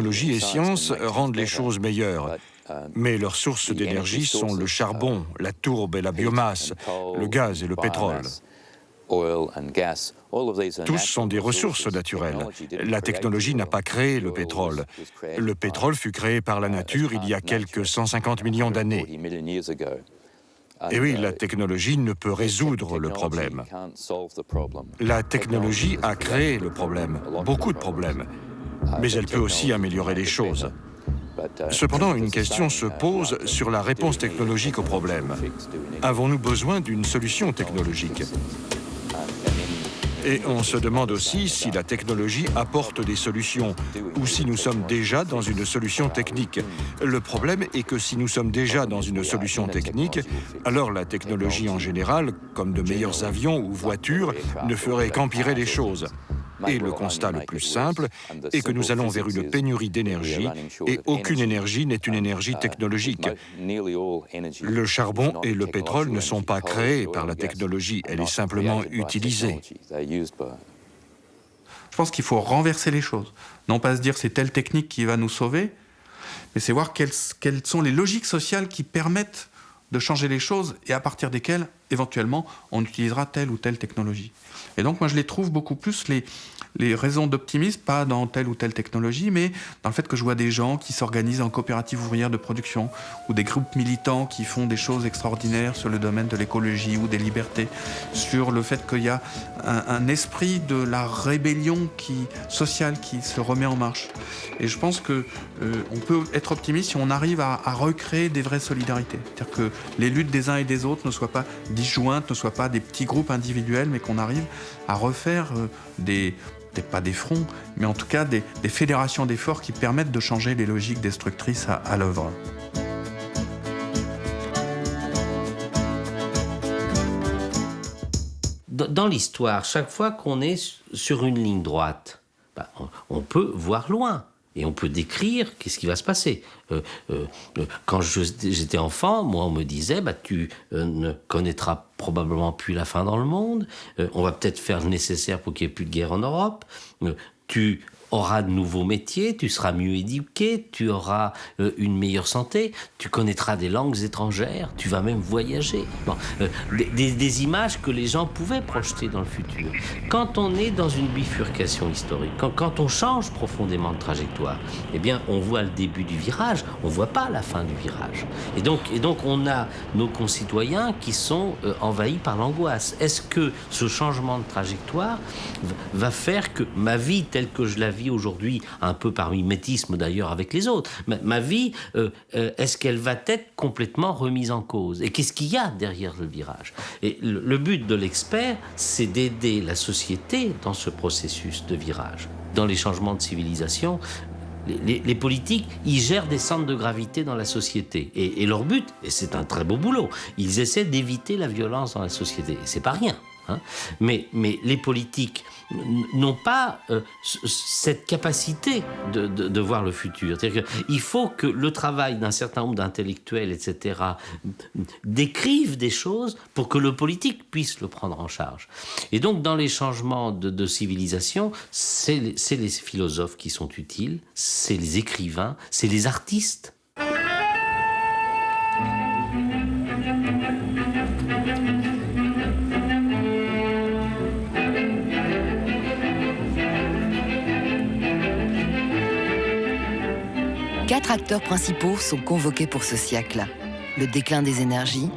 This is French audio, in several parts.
Technologie et sciences rendent les choses meilleures. Mais leurs sources d'énergie sont le charbon, la tourbe et la biomasse, le gaz et le pétrole. Tous sont des ressources naturelles. La technologie n'a pas créé le pétrole. Le pétrole fut créé par la nature il y a quelques 150 millions d'années. Et oui, la technologie ne peut résoudre le problème. La technologie a créé le problème, beaucoup de problèmes, mais elle peut aussi améliorer les choses. Cependant, une question se pose sur la réponse technologique au problème. Avons-nous besoin d'une solution technologique ? Et on se demande aussi si la technologie apporte des solutions ou si nous sommes déjà dans une solution technique. Le problème est que si nous sommes déjà dans une solution technique, alors la technologie en général, comme de meilleurs avions ou voitures, ne ferait qu'empirer les choses. Et le constat le plus simple est que nous allons vers une pénurie d'énergie et aucune énergie n'est une énergie technologique. Le charbon et le pétrole ne sont pas créés par la technologie, elle est simplement utilisée. Je pense qu'il faut renverser les choses. Non pas se dire c'est telle technique qui va nous sauver, mais c'est voir quelles sont les logiques sociales qui permettent de changer les choses et à partir desquelles, éventuellement, on utilisera telle ou telle technologie. Et donc, moi, je les trouve beaucoup plus les raisons d'optimisme, pas dans telle ou telle technologie, mais dans le fait que je vois des gens qui s'organisent en coopératives ouvrières de production ou des groupes militants qui font des choses extraordinaires sur le domaine de l'écologie ou des libertés, sur le fait qu'il y a un esprit de la rébellion sociale qui se remet en marche. Et je pense que on peut être optimiste si on arrive à recréer des vraies solidarités. C'est-à-dire que les luttes des uns et des autres ne soient pas disjointes, ne soient pas des petits groupes individuels, mais qu'on arrive à refaire peut-être pas des fronts, mais en tout cas des fédérations d'efforts qui permettent de changer les logiques destructrices à l'œuvre. Dans l'histoire, chaque fois qu'on est sur une ligne droite, on peut voir loin. Et on peut décrire qu'est-ce qui va se passer. Quand j'étais enfant, moi, on me disait tu ne connaîtras probablement plus la fin dans le monde, on va peut-être faire le nécessaire pour qu'il n'y ait plus de guerre en Europe, tu auras de nouveaux métiers, tu seras mieux éduqué, tu auras une meilleure santé, tu connaîtras des langues étrangères, tu vas même voyager. Bon, des images que les gens pouvaient projeter dans le futur. Quand on est dans une bifurcation historique, quand on change profondément de trajectoire, eh bien, on voit le début du virage, on ne voit pas la fin du virage. Et donc, on a nos concitoyens qui sont envahis par l'angoisse. Est-ce que ce changement de trajectoire va faire que ma vie telle que je la vis aujourd'hui, un peu par mimétisme d'ailleurs avec les autres, ma vie, est-ce qu'elle va être complètement remise en cause? Et qu'est-ce qu'il y a derrière le virage? Et le but de l'expert, c'est d'aider la société dans ce processus de virage. Dans les changements de civilisation, les politiques, ils gèrent des centres de gravité dans la société. Et leur but, et c'est un très beau boulot, ils essaient d'éviter la violence dans la société. Et c'est pas rien. Mais les politiques n'ont pas cette capacité de voir le futur. C'est-à-dire qu'il faut que le travail d'un certain nombre d'intellectuels, etc., décrivent des choses pour que le politique puisse le prendre en charge. Et donc, dans les changements de civilisation, c'est les philosophes qui sont utiles, c'est les écrivains, c'est les artistes. Quatre acteurs principaux sont convoqués pour ce siècle. Le déclin des énergies,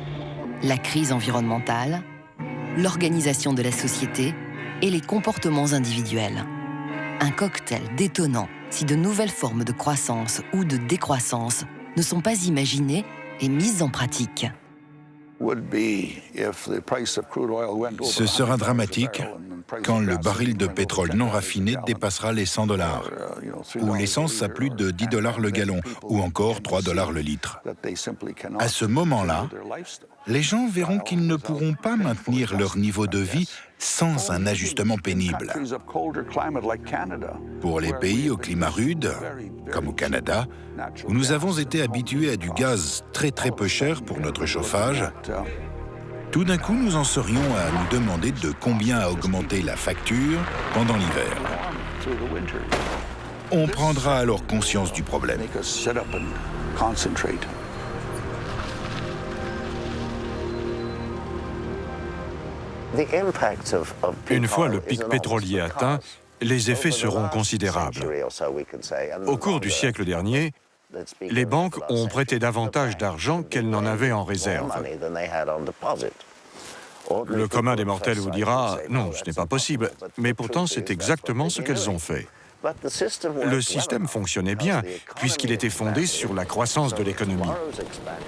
la crise environnementale, l'organisation de la société et les comportements individuels. Un cocktail détonnant si de nouvelles formes de croissance ou de décroissance ne sont pas imaginées et mises en pratique. Ce sera dramatique quand le baril de pétrole non raffiné dépassera les $100, ou l'essence à plus de $10 le gallon, ou encore $3 le litre. À ce moment-là, les gens verront qu'ils ne pourront pas maintenir leur niveau de vie sans un ajustement pénible. Pour les pays au climat rude, comme au Canada, où nous avons été habitués à du gaz très peu cher pour notre chauffage, tout d'un coup, nous en serions à nous demander de combien a augmenté la facture pendant l'hiver. On prendra alors conscience du problème. Une fois le pic pétrolier atteint, les effets seront considérables. Au cours du siècle dernier, les banques ont prêté davantage d'argent qu'elles n'en avaient en réserve. Le commun des mortels vous dira « Non, ce n'est pas possible », mais pourtant c'est exactement ce qu'elles ont fait. Le système fonctionnait bien, puisqu'il était fondé sur la croissance de l'économie.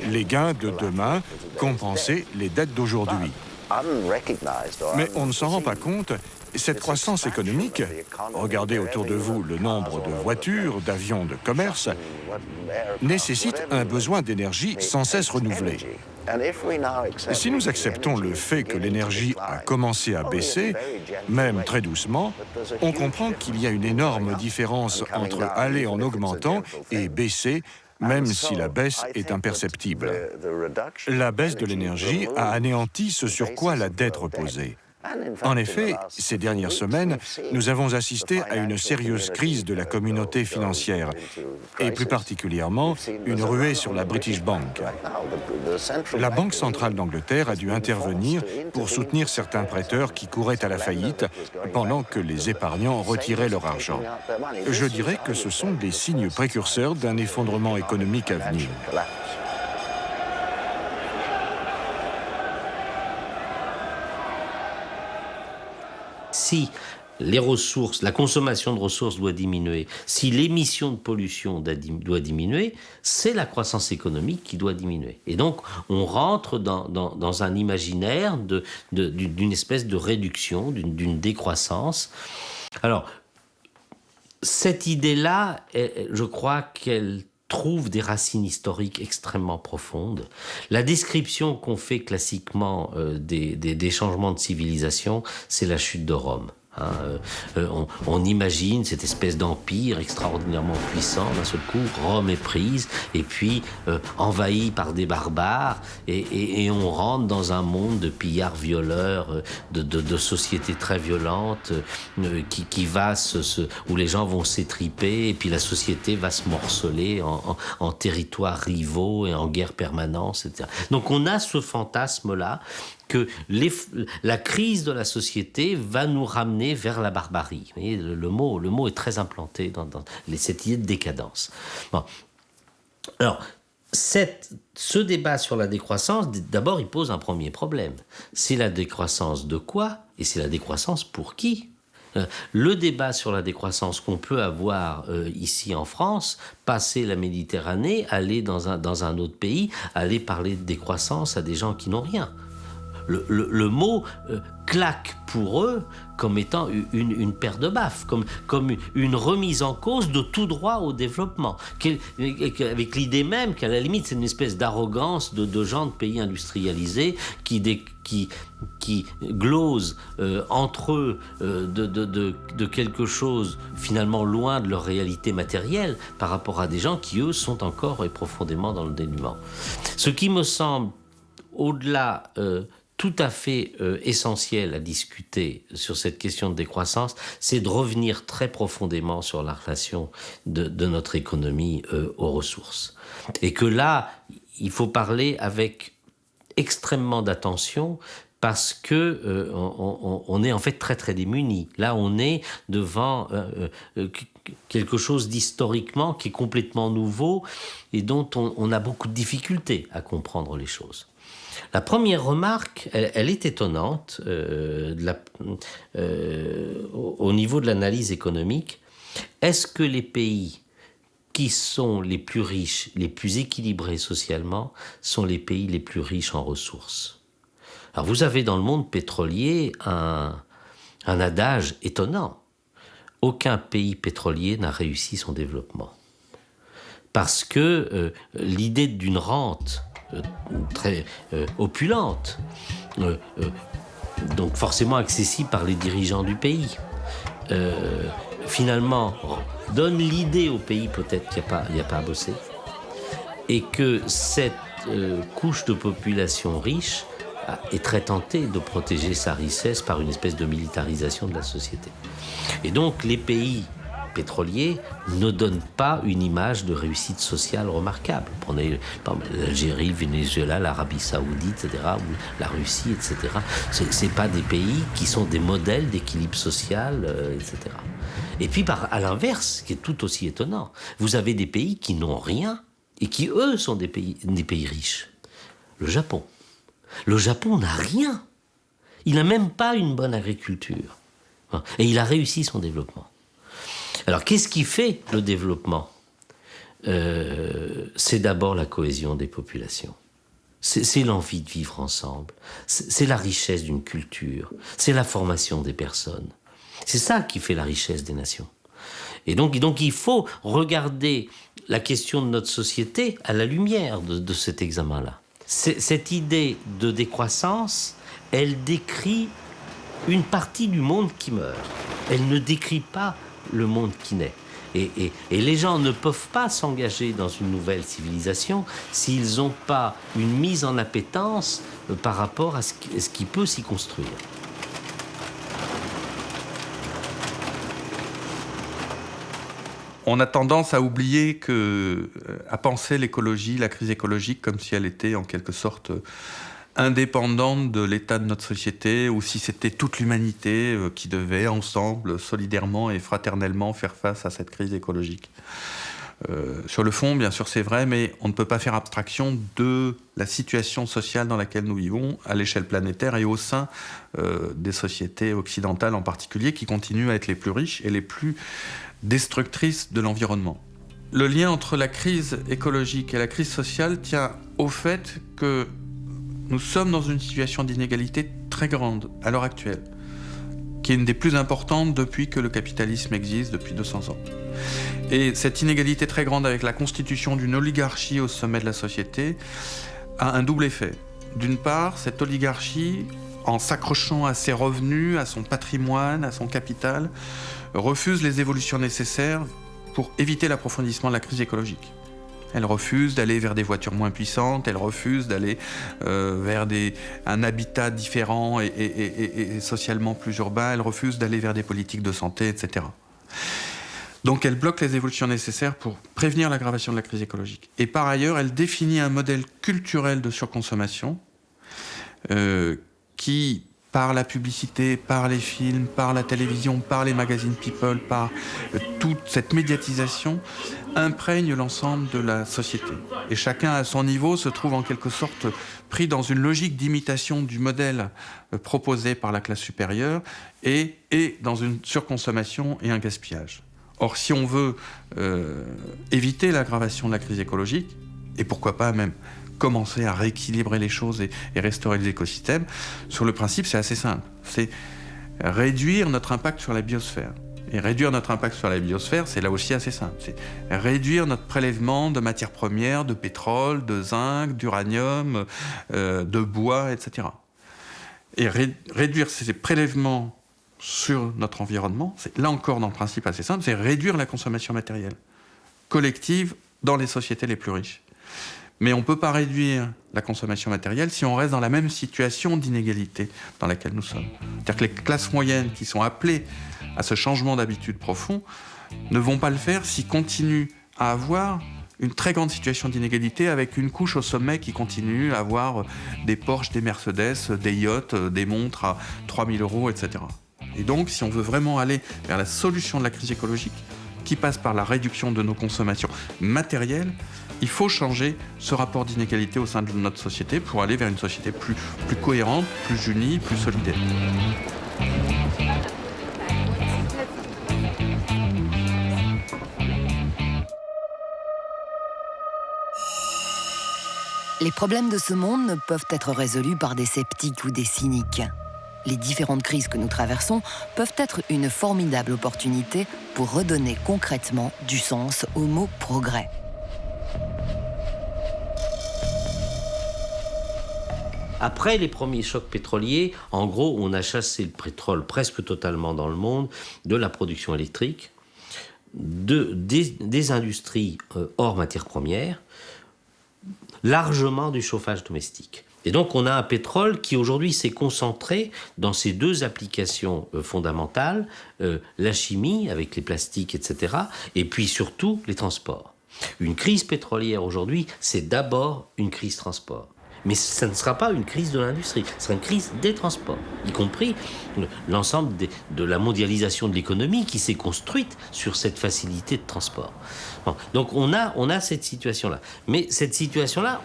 Les gains de demain compensaient les dettes d'aujourd'hui. Mais on ne s'en rend pas compte, cette croissance économique, regardez autour de vous le nombre de voitures, d'avions de commerce, nécessite un besoin d'énergie sans cesse renouvelé. Si nous acceptons le fait que l'énergie a commencé à baisser, même très doucement, on comprend qu'il y a une énorme différence entre aller en augmentant et baisser, même si la baisse est imperceptible. La baisse de l'énergie a anéanti ce sur quoi la dette reposait. En effet, ces dernières semaines, nous avons assisté à une sérieuse crise de la communauté financière, et plus particulièrement une ruée sur la British Bank. La Banque centrale d'Angleterre a dû intervenir pour soutenir certains prêteurs qui couraient à la faillite pendant que les épargnants retiraient leur argent. Je dirais que ce sont des signes précurseurs d'un effondrement économique à venir. Si les ressources, la consommation de ressources doit diminuer, si l'émission de pollution doit diminuer, c'est la croissance économique qui doit diminuer. Et donc, on rentre dans un imaginaire d'une espèce de réduction, d'une décroissance. Alors, cette idée-là, je crois qu'elle trouve des racines historiques extrêmement profondes. La description qu'on fait classiquement des changements de civilisation, c'est la chute de Rome. On imagine cette espèce d'empire extraordinairement puissant. D'un seul coup, Rome est prise et puis envahie par des barbares et on rentre dans un monde de pillards violeurs, de sociétés très violentes qui va où les gens vont s'étriper et puis la société va se morceler en territoires rivaux et en guerre permanente, etc. Donc on a ce fantasme-là que la crise de la société va nous ramener vers la barbarie. Vous voyez, le mot est très implanté dans cette idée de décadence. Bon. Alors, ce débat sur la décroissance, d'abord, il pose un premier problème. C'est la décroissance de quoi? Et c'est la décroissance pour qui? Le débat sur la décroissance qu'on peut avoir ici en France, passer la Méditerranée, aller dans un autre pays, aller parler de décroissance à des gens qui n'ont rien. Le mot claque pour eux comme étant une paire de baffes, comme une remise en cause de tout droit au développement, avec l'idée même qu'à la limite c'est une espèce d'arrogance de gens de pays industrialisés qui glosent entre eux de quelque chose finalement loin de leur réalité matérielle par rapport à des gens qui eux sont encore et profondément dans le dénuement. Ce qui me semble au-delà tout à fait essentiel à discuter sur cette question de décroissance, c'est de revenir très profondément sur la relation de notre économie aux ressources. Et que là, il faut parler avec extrêmement d'attention parce que on est en fait très très démunis. Là, on est devant quelque chose d'historiquement qui est complètement nouveau et dont on a beaucoup de difficultés à comprendre les choses. La première remarque, elle est étonnante au niveau de l'analyse économique. Est-ce que les pays qui sont les plus riches, les plus équilibrés socialement, sont les pays les plus riches en ressources? Alors vous avez dans le monde pétrolier un adage étonnant. Aucun pays pétrolier n'a réussi son développement. Parce que l'idée d'une rente très opulente, donc forcément accessible par les dirigeants du pays, finalement donne l'idée au pays peut-être qu'il n'y a pas à bosser, et que cette couche de population riche est très tentée de protéger sa richesse par une espèce de militarisation de la société. Et donc les pays pétroliers ne donnent pas une image de réussite sociale remarquable. Prenez par exemple, l'Algérie, le Venezuela, l'Arabie Saoudite, etc., ou la Russie, etc. C'est pas des pays qui sont des modèles d'équilibre social, etc. Et puis, à l'inverse, ce qui est tout aussi étonnant, vous avez des pays qui n'ont rien et qui, eux, sont des pays riches. Le Japon. Le Japon n'a rien. Il n'a même pas une bonne agriculture. Et il a réussi son développement. Alors, qu'est-ce qui fait le développement ? C'est d'abord la cohésion des populations. C'est l'envie de vivre ensemble. C'est la richesse d'une culture. C'est la formation des personnes. C'est ça qui fait la richesse des nations. Et donc il faut regarder la question de notre société à la lumière de cet examen-là. Cette idée de décroissance, elle décrit une partie du monde qui meurt. Elle ne décrit pas le monde qui naît. Et les gens ne peuvent pas s'engager dans une nouvelle civilisation s'ils n'ont pas une mise en appétence par rapport à ce qui peut s'y construire. On a tendance à oublier à penser l'écologie, la crise écologique, comme si elle était en quelque sorte indépendante de l'état de notre société, ou si c'était toute l'humanité qui devait ensemble, solidairement et fraternellement faire face à cette crise écologique. Sur le fond, bien sûr, c'est vrai, mais on ne peut pas faire abstraction de la situation sociale dans laquelle nous vivons, à l'échelle planétaire et au sein des sociétés occidentales en particulier, qui continuent à être les plus riches et les plus destructrices de l'environnement. Le lien entre la crise écologique et la crise sociale tient au fait que nous sommes dans une situation d'inégalité très grande à l'heure actuelle, qui est une des plus importantes depuis que le capitalisme existe, depuis 200 ans. Et cette inégalité très grande avec la constitution d'une oligarchie au sommet de la société a un double effet. D'une part, cette oligarchie, en s'accrochant à ses revenus, à son patrimoine, à son capital, refuse les évolutions nécessaires pour éviter l'approfondissement de la crise écologique. Elle refuse d'aller vers des voitures moins puissantes, elle refuse d'aller vers un habitat différent et socialement plus urbain, elle refuse d'aller vers des politiques de santé, etc. Donc elle bloque les évolutions nécessaires pour prévenir l'aggravation de la crise écologique. Et par ailleurs, elle définit un modèle culturel de surconsommation qui, par la publicité, par les films, par la télévision, par les magazines People, par toute cette médiatisation, imprègne l'ensemble de la société. Et chacun, à son niveau, se trouve en quelque sorte pris dans une logique d'imitation du modèle proposé par la classe supérieure et dans une surconsommation et un gaspillage. Or, si on veut éviter l'aggravation de la crise écologique, et pourquoi pas même commencer à rééquilibrer les choses et restaurer les écosystèmes, sur le principe, c'est assez simple. C'est réduire notre impact sur la biosphère. Et réduire notre impact sur la biosphère, c'est là aussi assez simple. C'est réduire notre prélèvement de matières premières, de pétrole, de zinc, d'uranium, de bois, etc. Et réduire ces prélèvements sur notre environnement, c'est là encore dans le principe assez simple, c'est réduire la consommation matérielle collective dans les sociétés les plus riches. Mais on ne peut pas réduire la consommation matérielle si on reste dans la même situation d'inégalité dans laquelle nous sommes. C'est-à-dire que les classes moyennes qui sont appelées à ce changement d'habitude profond ne vont pas le faire s'ils continuent à avoir une très grande situation d'inégalité avec une couche au sommet qui continue à avoir des Porsche, des Mercedes, des yachts, des montres à 3 000 €, etc. Et donc, si on veut vraiment aller vers la solution de la crise écologique, qui passe par la réduction de nos consommations matérielles, il faut changer ce rapport d'inégalité au sein de notre société pour aller vers une société plus cohérente, plus unie, plus solidaire. Les problèmes de ce monde ne peuvent être résolus par des sceptiques ou des cyniques. Les différentes crises que nous traversons peuvent être une formidable opportunité pour redonner concrètement du sens au mot « progrès ». Après les premiers chocs pétroliers, en gros, on a chassé le pétrole presque totalement dans le monde de la production électrique, des industries hors matières premières, largement du chauffage domestique. Et donc on a un pétrole qui aujourd'hui s'est concentré dans ces deux applications fondamentales, la chimie avec les plastiques, etc., et puis surtout les transports. Une crise pétrolière aujourd'hui, c'est d'abord une crise transport. Mais ça ne sera pas une crise de l'industrie, ce sera une crise des transports, y compris l'ensemble de la mondialisation de l'économie qui s'est construite sur cette facilité de transport. Bon, donc on a cette situation-là. Mais cette situation-là,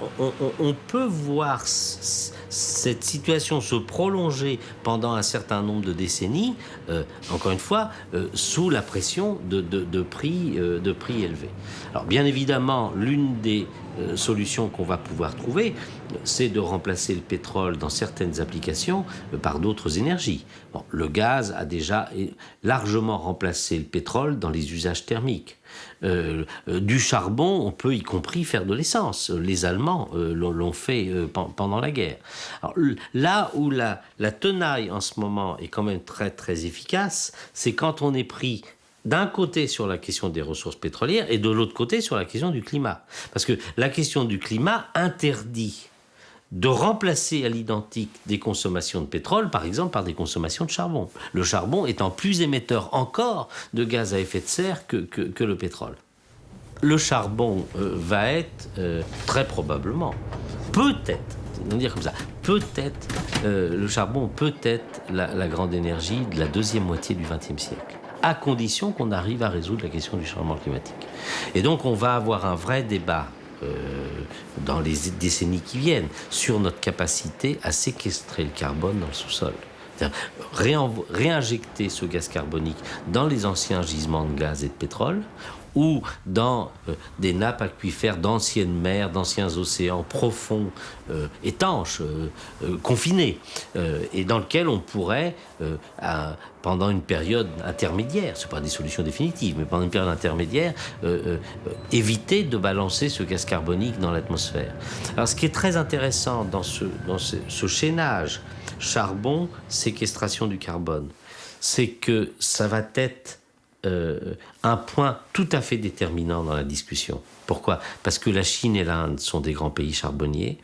on peut voir cette situation se prolonger pendant un certain nombre de décennies, encore une fois, sous la pression de prix élevés. Alors bien évidemment, l'une des solutions qu'on va pouvoir trouver, c'est de remplacer le pétrole dans certaines applications par d'autres énergies. Bon, le gaz a déjà largement remplacé le pétrole dans les usages thermiques. Du charbon, on peut y compris faire de l'essence. Les Allemands l'ont fait pendant la guerre. Alors, là où la tenaille en ce moment est quand même très très efficace, c'est quand on est pris d'un côté sur la question des ressources pétrolières et de l'autre côté sur la question du climat. Parce que la question du climat interdit de remplacer à l'identique des consommations de pétrole, par exemple, par des consommations de charbon. Le charbon étant plus émetteur encore de gaz à effet de serre que le pétrole. Le charbon va être très probablement, peut-être, on va dire comme ça, peut-être, le charbon peut être la grande énergie de la deuxième moitié du XXe siècle, à condition qu'on arrive à résoudre la question du changement climatique. Et donc on va avoir un vrai débat dans les décennies qui viennent sur notre capacité à séquestrer le carbone dans le sous-sol. Réinjecter ce gaz carbonique dans les anciens gisements de gaz et de pétrole ou dans des nappes aquifères d'anciennes mers, d'anciens océans profonds, étanches, confinés, et dans lesquels on pourrait, pendant une période intermédiaire, ce ne sont pas des solutions définitives, mais pendant une période intermédiaire, éviter de balancer ce gaz carbonique dans l'atmosphère. Alors ce qui est très intéressant dans ce chaînage charbon, séquestration du carbone, c'est que ça va être un point tout à fait déterminant dans la discussion. Pourquoi ? Parce que la Chine et l'Inde sont des grands pays charbonniers,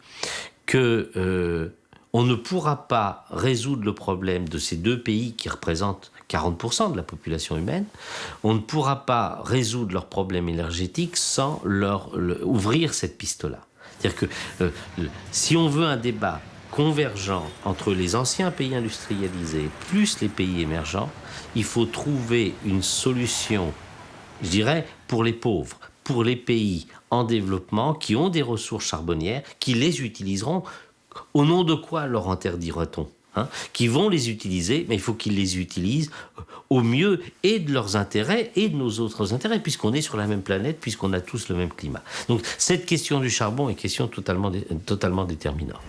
que on ne pourra pas résoudre le problème de ces deux pays qui représentent 40% de la population humaine. On ne pourra pas résoudre leurs problèmes énergétiques sans ouvrir cette piste-là. C'est-à-dire que si on veut un débat convergent entre les anciens pays industrialisés plus les pays émergents, il faut trouver une solution, je dirais, pour les pauvres, pour les pays en développement qui ont des ressources charbonnières, qui les utiliseront. Au nom de quoi leur interdira-t-on ? Qui vont les utiliser, mais il faut qu'ils les utilisent au mieux et de leurs intérêts et de nos autres intérêts, puisqu'on est sur la même planète, puisqu'on a tous le même climat. Donc cette question du charbon est une question totalement déterminante.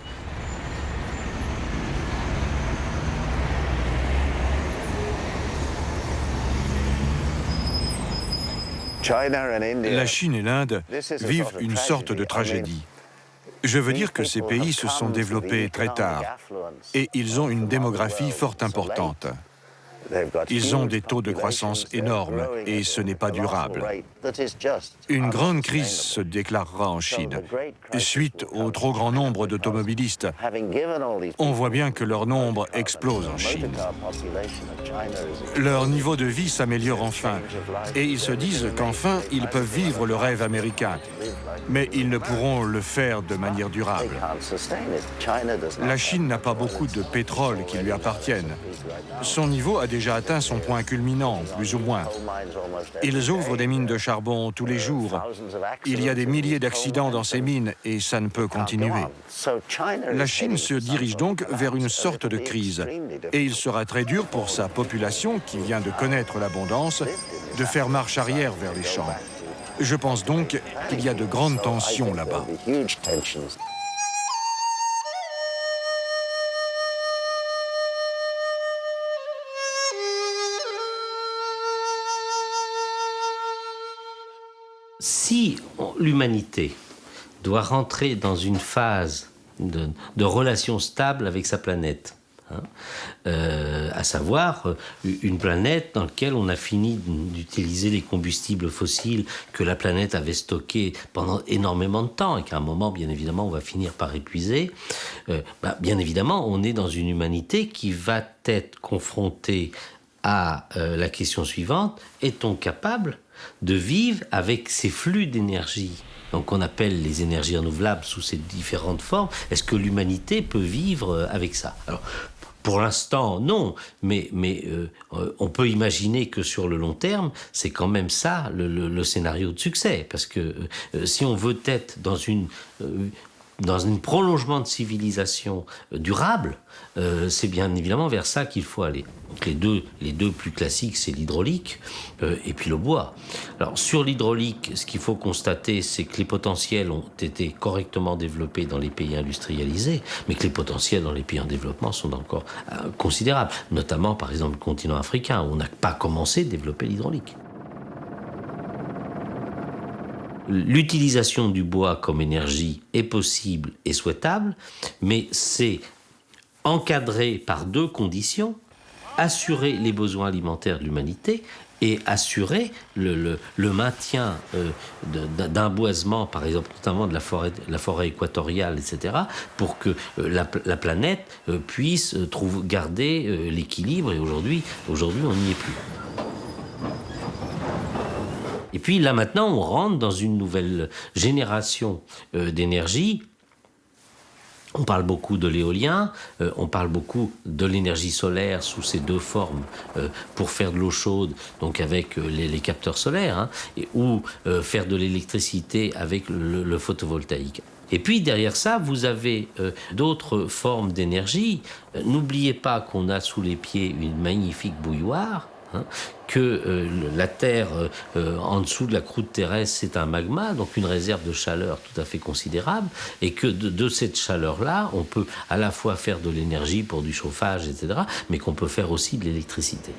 La Chine et l'Inde vivent une sorte de tragédie. Je veux dire que ces pays se sont développés très tard et ils ont une démographie fort importante. Ils ont des taux de croissance énormes et ce n'est pas durable. Une grande crise se déclarera en Chine suite au trop grand nombre d'automobilistes. On voit bien que leur nombre explose en Chine. Leur niveau de vie s'améliore enfin et ils se disent qu'enfin ils peuvent vivre le rêve américain. Mais ils ne pourront le faire de manière durable. La Chine n'a pas beaucoup de pétrole qui lui appartienne. Son niveau a déjà atteint son point culminant, plus ou moins. Ils ouvrent des mines de charbon tous les jours. Il y a des milliers d'accidents dans ces mines et ça ne peut continuer. La Chine se dirige donc vers une sorte de crise. Et il sera très dur pour sa population, qui vient de connaître l'abondance, de faire marche arrière vers les champs. Je pense donc qu'il y a de grandes tensions là-bas. Si l'humanité doit rentrer dans une phase de relation stable avec sa planète, à savoir une planète dans laquelle on a fini d'utiliser les combustibles fossiles que la planète avait stockés pendant énormément de temps et qu'à un moment, bien évidemment, on va finir par épuiser. Bien évidemment, on est dans une humanité qui va être confrontée à la question suivante: est-on capable de vivre avec ces flux d'énergie, donc qu'on appelle les énergies renouvelables sous ces différentes formes? Est-ce que l'humanité peut vivre avec ça? Alors, pour l'instant, non, mais on peut imaginer que sur le long terme, c'est quand même ça le scénario de succès, parce que si on veut être dans un prolongement de civilisation durable, c'est bien évidemment vers ça qu'il faut aller. Donc les deux plus classiques, c'est l'hydraulique et puis le bois. Alors sur l'hydraulique, ce qu'il faut constater, c'est que les potentiels ont été correctement développés dans les pays industrialisés, mais que les potentiels dans les pays en développement sont encore considérables, notamment par exemple le continent africain, où on n'a pas commencé à développer l'hydraulique. L'utilisation du bois comme énergie est possible et souhaitable, mais c'est encadré par deux conditions: assurer les besoins alimentaires de l'humanité et assurer le maintien d'un boisement, par exemple, notamment de la forêt équatoriale, etc., pour que la planète puisse garder l'équilibre. Et aujourd'hui, on n'y est plus. Et puis là maintenant, on rentre dans une nouvelle génération d'énergie. On parle beaucoup de l'éolien, on parle beaucoup de l'énergie solaire sous ces deux formes pour faire de l'eau chaude, donc avec les capteurs solaires, ou faire de l'électricité avec le photovoltaïque. Et puis derrière ça, vous avez d'autres formes d'énergie. N'oubliez pas qu'on a sous les pieds une magnifique bouilloire, que la Terre, en dessous de la croûte terrestre, c'est un magma, donc une réserve de chaleur tout à fait considérable, et que de cette chaleur-là, on peut à la fois faire de l'énergie pour du chauffage, etc., mais qu'on peut faire aussi de l'électricité.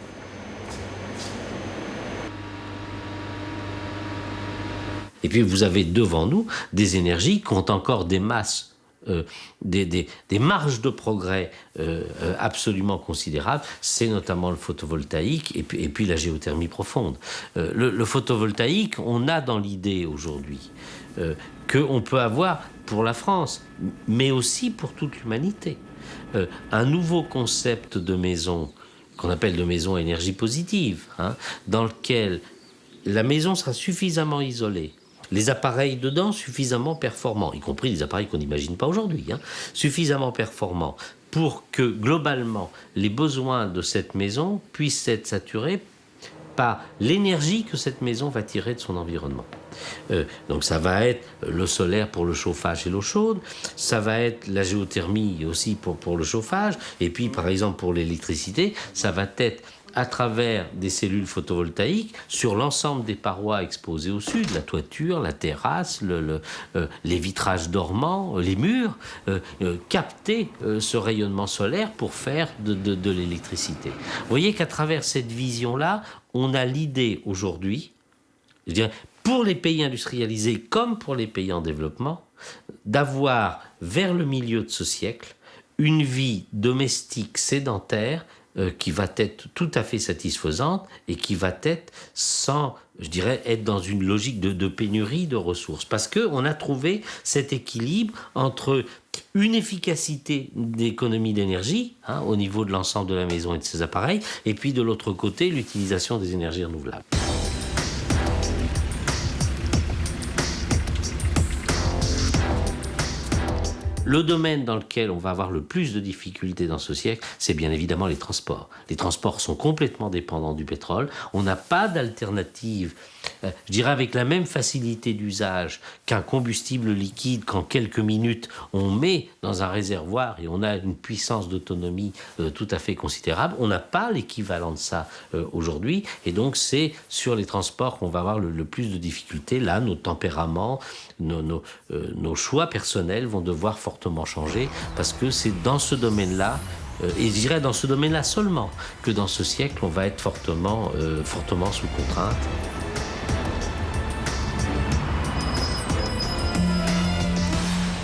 Et puis vous avez devant nous des énergies qui ont encore des masses, des marges de progrès absolument considérables. C'est notamment le photovoltaïque et puis la géothermie profonde. Le photovoltaïque, on a dans l'idée aujourd'hui qu'on peut avoir pour la France, mais aussi pour toute l'humanité, un nouveau concept de maison qu'on appelle de maison à énergie positive, dans lequel la maison sera suffisamment isolée, les appareils dedans suffisamment performants, y compris les appareils qu'on n'imagine pas aujourd'hui, suffisamment performants pour que, globalement, les besoins de cette maison puissent être saturés par l'énergie que cette maison va tirer de son environnement. Donc ça va être le solaire pour le chauffage et l'eau chaude, ça va être la géothermie aussi pour le chauffage, et puis par exemple pour l'électricité, ça va être à travers des cellules photovoltaïques sur l'ensemble des parois exposées au sud, la toiture, la terrasse, les vitrages dormants, les murs, capter ce rayonnement solaire pour faire de l'électricité. Vous voyez qu'à travers cette vision-là, on a l'idée aujourd'hui, je dirais, pour les pays industrialisés comme pour les pays en développement, d'avoir vers le milieu de ce siècle une vie domestique sédentaire qui va être tout à fait satisfaisante et qui va être sans, je dirais, être dans une logique de pénurie de ressources. Parce qu'on a trouvé cet équilibre entre une efficacité d'économie d'énergie au niveau de l'ensemble de la maison et de ses appareils, et puis de l'autre côté, l'utilisation des énergies renouvelables. Le domaine dans lequel on va avoir le plus de difficultés dans ce siècle, c'est bien évidemment les transports. Les transports sont complètement dépendants du pétrole. On n'a pas d'alternative, je dirais avec la même facilité d'usage qu'un combustible liquide qu'en quelques minutes on met dans un réservoir et on a une puissance d'autonomie tout à fait considérable. On n'a pas l'équivalent de ça aujourd'hui, et donc c'est sur les transports qu'on va avoir le plus de difficultés. Là, nos tempéraments, nos choix personnels vont devoir fortement changer, parce que c'est dans ce domaine-là, et je dirais dans ce domaine-là seulement, que dans ce siècle, on va être fortement sous contrainte.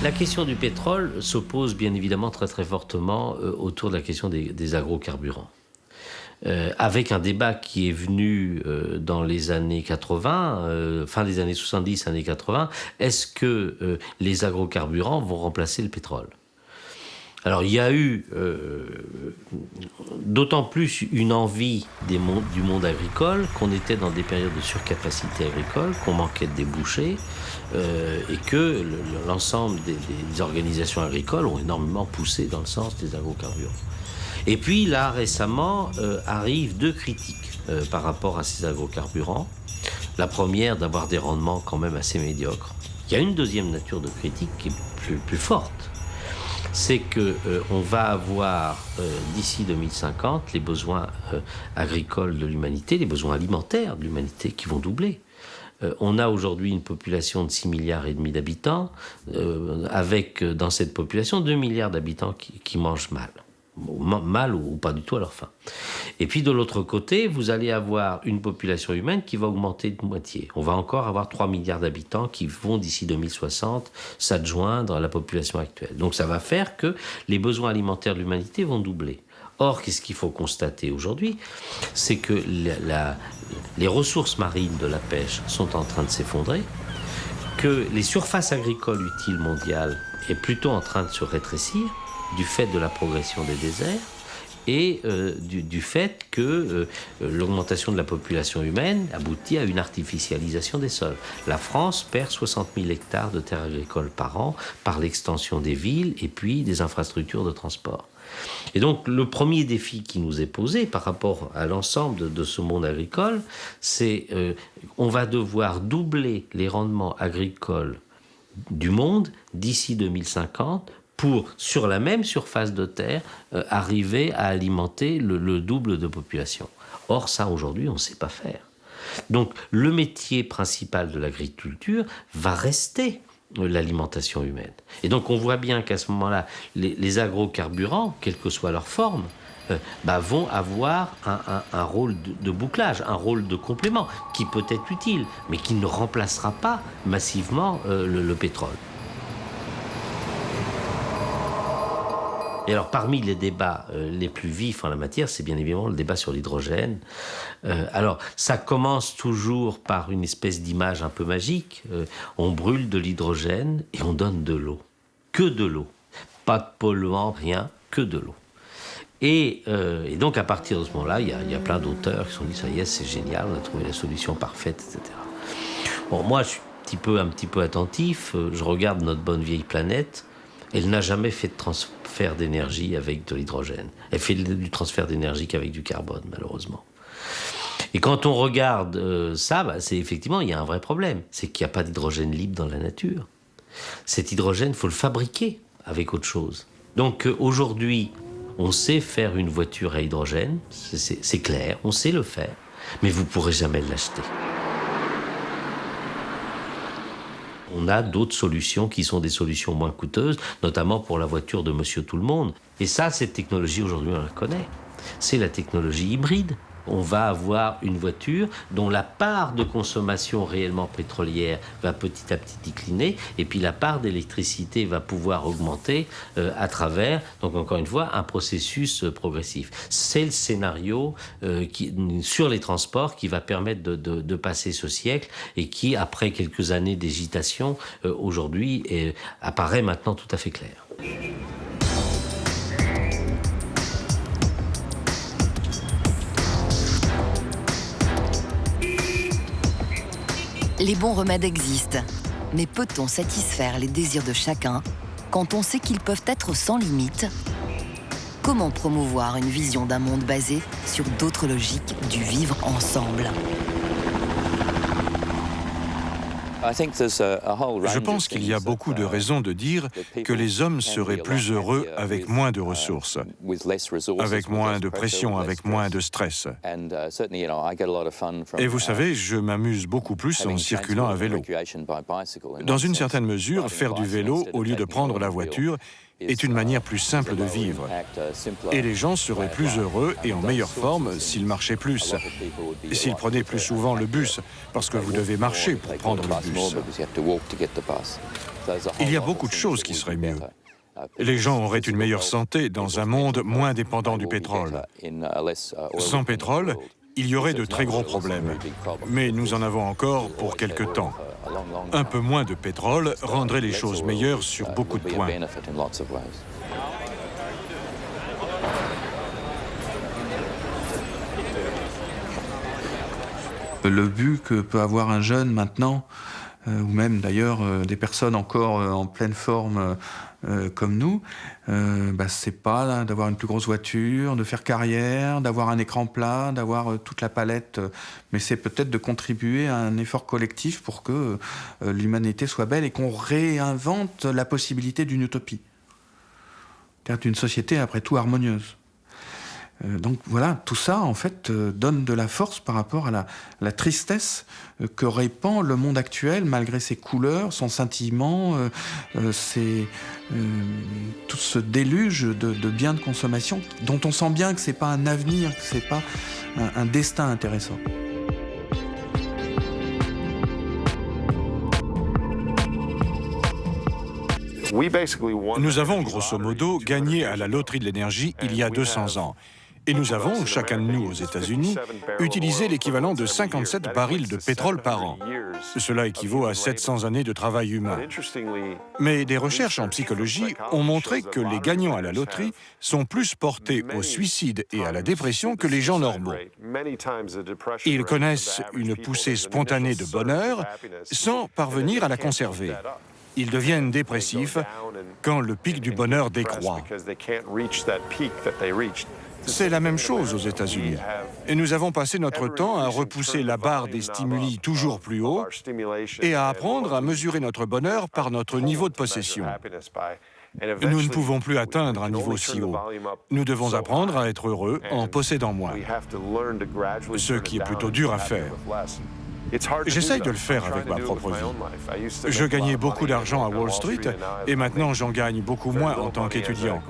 La question du pétrole se pose bien évidemment très très fortement autour de la question des agrocarburants. Avec un débat qui est venu dans les années 80, fin des années 70, années 80, est-ce que les agrocarburants vont remplacer le pétrole ? Alors il y a eu d'autant plus une envie du monde agricole qu'on était dans des périodes de surcapacité agricole, qu'on manquait de débouchés et que l'ensemble des organisations agricoles ont énormément poussé dans le sens des agrocarburants. Et puis là, récemment, arrivent deux critiques par rapport à ces agrocarburants. La première, d'avoir des rendements quand même assez médiocres. Il y a une deuxième nature de critique qui est plus forte. C'est qu'on va avoir, d'ici 2050, les besoins agricoles de l'humanité, les besoins alimentaires de l'humanité qui vont doubler. On a aujourd'hui une population de 6,5 milliards d'habitants, avec dans cette population 2 milliards d'habitants qui mangent mal ou pas du tout à leur faim. Et puis de l'autre côté, vous allez avoir une population humaine qui va augmenter de moitié. On va encore avoir 3 milliards d'habitants qui vont d'ici 2060 s'adjoindre à la population actuelle. Donc ça va faire que les besoins alimentaires de l'humanité vont doubler. Or, qu'est-ce qu'il faut constater aujourd'hui ? C'est que les ressources marines de la pêche sont en train de s'effondrer, que les surfaces agricoles utiles mondiales est plutôt en train de se rétrécir, du fait de la progression des déserts et du fait que l'augmentation de la population humaine aboutit à une artificialisation des sols. La France perd 60 000 hectares de terres agricoles par an par l'extension des villes et puis des infrastructures de transport. Et donc le premier défi qui nous est posé par rapport à l'ensemble de ce monde agricole, c'est on va devoir doubler les rendements agricoles du monde d'ici 2050 pour, sur la même surface de terre, arriver à alimenter le double de population. Or, ça, aujourd'hui, on ne sait pas faire. Donc, le métier principal de l'agriculture va rester l'alimentation humaine. Et donc, on voit bien qu'à ce moment-là, les agrocarburants, quelle que soit leur forme, vont avoir un rôle de bouclage, un rôle de complément, qui peut être utile, mais qui ne remplacera pas massivement le pétrole. Et alors, parmi les débats les plus vifs en la matière, c'est bien évidemment le débat sur l'hydrogène. Alors, ça commence toujours par une espèce d'image un peu magique. On brûle de l'hydrogène et on donne de l'eau. Que de l'eau. Pas de polluants, rien, que de l'eau. Et donc, à partir de ce moment-là, il y a plein d'auteurs qui se sont dit, ça y est, c'est génial, on a trouvé la solution parfaite, etc. Bon, moi, je suis un petit peu attentif. Je regarde notre bonne vieille planète. Elle n'a jamais fait de transfert d'énergie avec de l'hydrogène. Elle fait du transfert d'énergie qu'avec du carbone, malheureusement. Et quand on regarde ça, c'est effectivement, il y a un vrai problème. C'est qu'il n'y a pas d'hydrogène libre dans la nature. Cet hydrogène, il faut le fabriquer avec autre chose. Donc aujourd'hui, on sait faire une voiture à hydrogène, c'est clair, on sait le faire, mais vous ne pourrez jamais l'acheter. On a d'autres solutions qui sont des solutions moins coûteuses, notamment pour la voiture de Monsieur Tout-le-Monde. Et ça, cette technologie, aujourd'hui, on la connaît. C'est la technologie hybride. On va avoir une voiture dont la part de consommation réellement pétrolière va petit à petit décliner, et puis la part d'électricité va pouvoir augmenter à travers, donc encore une fois, un processus progressif. C'est le scénario sur les transports qui va permettre de passer ce siècle et qui, après quelques années d'hésitation, aujourd'hui apparaît maintenant tout à fait clair. Les bons remèdes existent, mais peut-on satisfaire les désirs de chacun quand on sait qu'ils peuvent être sans limite ? Comment promouvoir une vision d'un monde basé sur d'autres logiques du vivre ensemble ? Je pense qu'il y a beaucoup de raisons de dire que les hommes seraient plus heureux avec moins de ressources, avec moins de pression, avec moins de stress. Et vous savez, je m'amuse beaucoup plus en circulant à vélo. Dans une certaine mesure, faire du vélo au lieu de prendre la voiture est une manière plus simple de vivre. Et les gens seraient plus heureux et en meilleure forme s'ils marchaient plus. S'ils prenaient plus souvent le bus, parce que vous devez marcher pour prendre le bus. Il y a beaucoup de choses qui seraient mieux. Les gens auraient une meilleure santé dans un monde moins dépendant du pétrole. Sans pétrole, il y aurait de très gros problèmes. Mais nous en avons encore pour quelque temps. Un peu moins de pétrole rendrait les choses meilleures sur beaucoup de points. Le but que peut avoir un jeune maintenant, ou même d'ailleurs des personnes encore en pleine forme comme nous, c'est pas d'avoir une plus grosse voiture, de faire carrière, d'avoir un écran plat, d'avoir toute la palette, mais c'est peut-être de contribuer à un effort collectif pour que l'humanité soit belle et qu'on réinvente la possibilité d'une utopie. C'est-à-dire d'une société après tout harmonieuse. Donc voilà, tout ça en fait donne de la force par rapport à la tristesse que répand le monde actuel malgré ses couleurs, son scintillement, tout ce déluge de biens de consommation dont on sent bien que c'est pas un avenir, que c'est pas un destin intéressant. Nous avons grosso modo gagné à la loterie de l'énergie il y a 200 ans. Et nous avons, chacun de nous aux États-Unis, utilisé l'équivalent de 57 barils de pétrole par an. Cela équivaut à 700 années de travail humain. Mais des recherches en psychologie ont montré que les gagnants à la loterie sont plus portés au suicide et à la dépression que les gens normaux. Ils connaissent une poussée spontanée de bonheur sans parvenir à la conserver. Ils deviennent dépressifs quand le pic du bonheur décroît. C'est la même chose aux États-Unis. Et nous avons passé notre temps à repousser la barre des stimuli toujours plus haut et à apprendre à mesurer notre bonheur par notre niveau de possession. Nous ne pouvons plus atteindre un niveau si haut. Nous devons apprendre à être heureux en possédant moins, ce qui est plutôt dur à faire. J'essaye de le faire avec ma propre vie. Je gagnais beaucoup d'argent à Wall Street et maintenant j'en gagne beaucoup moins en tant qu'étudiant.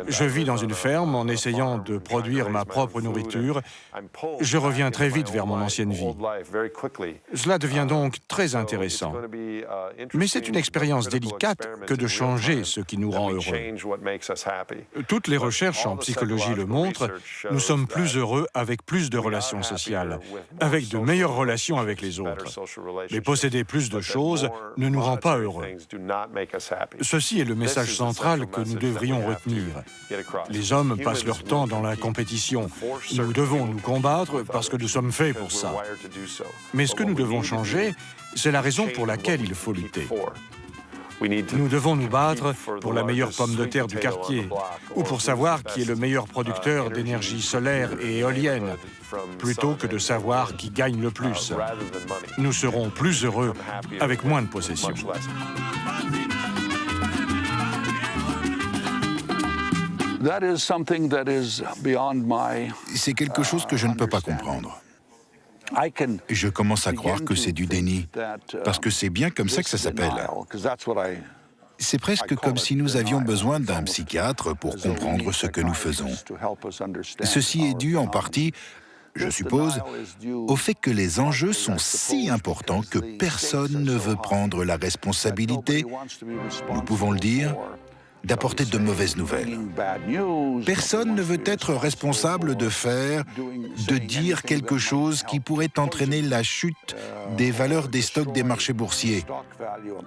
Je vis dans une ferme en essayant de produire ma propre nourriture. Je reviens très vite vers mon ancienne vie. Cela devient donc très intéressant. Mais c'est une expérience délicate que de changer ce qui nous rend heureux. Toutes les recherches en psychologie le montrent, nous sommes plus heureux avec plus de relations sociales, avec de meilleures relations avec les autres. Mais posséder plus de choses ne nous rend pas heureux. Ceci est le message central que nous devrions retenir. Les hommes passent leur temps dans la compétition. Nous devons nous combattre parce que nous sommes faits pour ça. Mais ce que nous devons changer, c'est la raison pour laquelle il faut lutter. Nous devons nous battre pour la meilleure pomme de terre du quartier, ou pour savoir qui est le meilleur producteur d'énergie solaire et éolienne, plutôt que de savoir qui gagne le plus. Nous serons plus heureux avec moins de possessions. C'est quelque chose que je ne peux pas comprendre. Je commence à croire que c'est du déni, parce que c'est bien comme ça que ça s'appelle. C'est presque comme si nous avions besoin d'un psychiatre pour comprendre ce que nous faisons. Ceci est dû en partie, je suppose, au fait que les enjeux sont si importants que personne ne veut prendre la responsabilité, nous pouvons le dire, d'apporter de mauvaises nouvelles. Personne ne veut être responsable de dire quelque chose qui pourrait entraîner la chute des valeurs des stocks des marchés boursiers.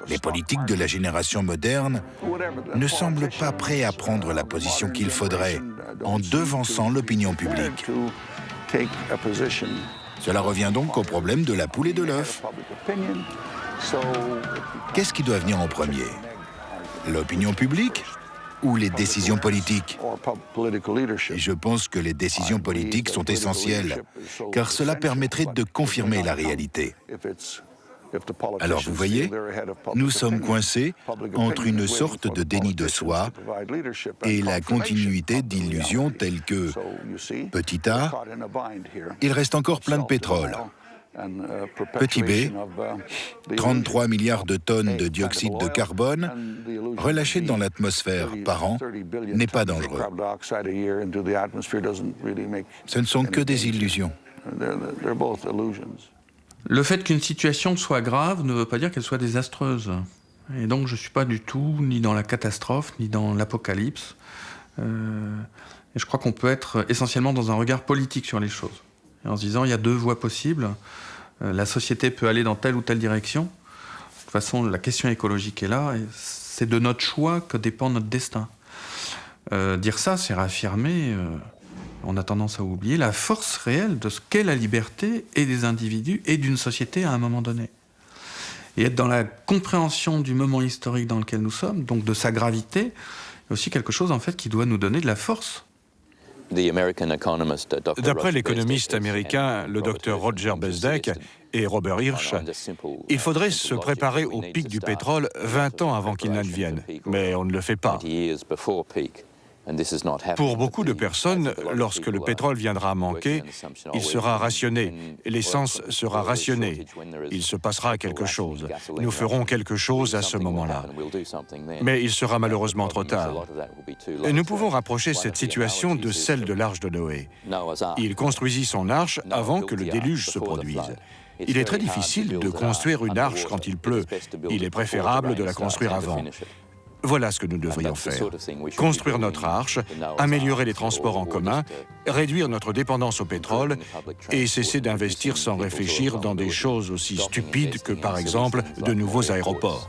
Les politiques de la génération moderne ne semblent pas prêts à prendre la position qu'il faudrait en devançant l'opinion publique. Cela revient donc au problème de la poule et de l'œuf. Qu'est-ce qui doit venir en premier ? L'opinion publique ou les décisions politiques? Et je pense que les décisions politiques sont essentielles, car cela permettrait de confirmer la réalité. Alors vous voyez, nous sommes coincés entre une sorte de déni de soi et la continuité d'illusions telles que, petit a, il reste encore plein de pétrole. Petit b, 33 milliards de tonnes de dioxyde de carbone relâchées dans l'atmosphère par an n'est pas dangereux. Ce ne sont que des illusions. Le fait qu'une situation soit grave ne veut pas dire qu'elle soit désastreuse. Et donc je ne suis pas du tout ni dans la catastrophe, ni dans l'apocalypse. Et je crois qu'on peut être essentiellement dans un regard politique sur les choses. Et en se disant, il y a deux voies possibles. La société peut aller dans telle ou telle direction. De toute façon, la question écologique est là. Et c'est de notre choix que dépend notre destin. Dire ça, c'est réaffirmer, on a tendance à oublier, la force réelle de ce qu'est la liberté et des individus et d'une société à un moment donné. Et être dans la compréhension du moment historique dans lequel nous sommes, donc de sa gravité, est aussi quelque chose en fait qui doit nous donner de la force. D'après l'économiste américain, le docteur Roger Besdeck et Robert Hirsch, il faudrait se préparer au pic du pétrole 20 ans avant qu'il n'advienne. Mais on ne le fait pas. Pour beaucoup de personnes, lorsque le pétrole viendra à manquer, il sera rationné, l'essence sera rationnée, il se passera quelque chose. Nous ferons quelque chose à ce moment-là. Mais il sera malheureusement trop tard. Et nous pouvons rapprocher cette situation de celle de l'arche de Noé. Il construisit son arche avant que le déluge se produise. Il est très difficile de construire une arche quand il pleut. Il est préférable de la construire avant. Voilà ce que nous devrions faire. Construire notre arche, améliorer les transports en commun, réduire notre dépendance au pétrole et cesser d'investir sans réfléchir dans des choses aussi stupides que, par exemple, de nouveaux aéroports.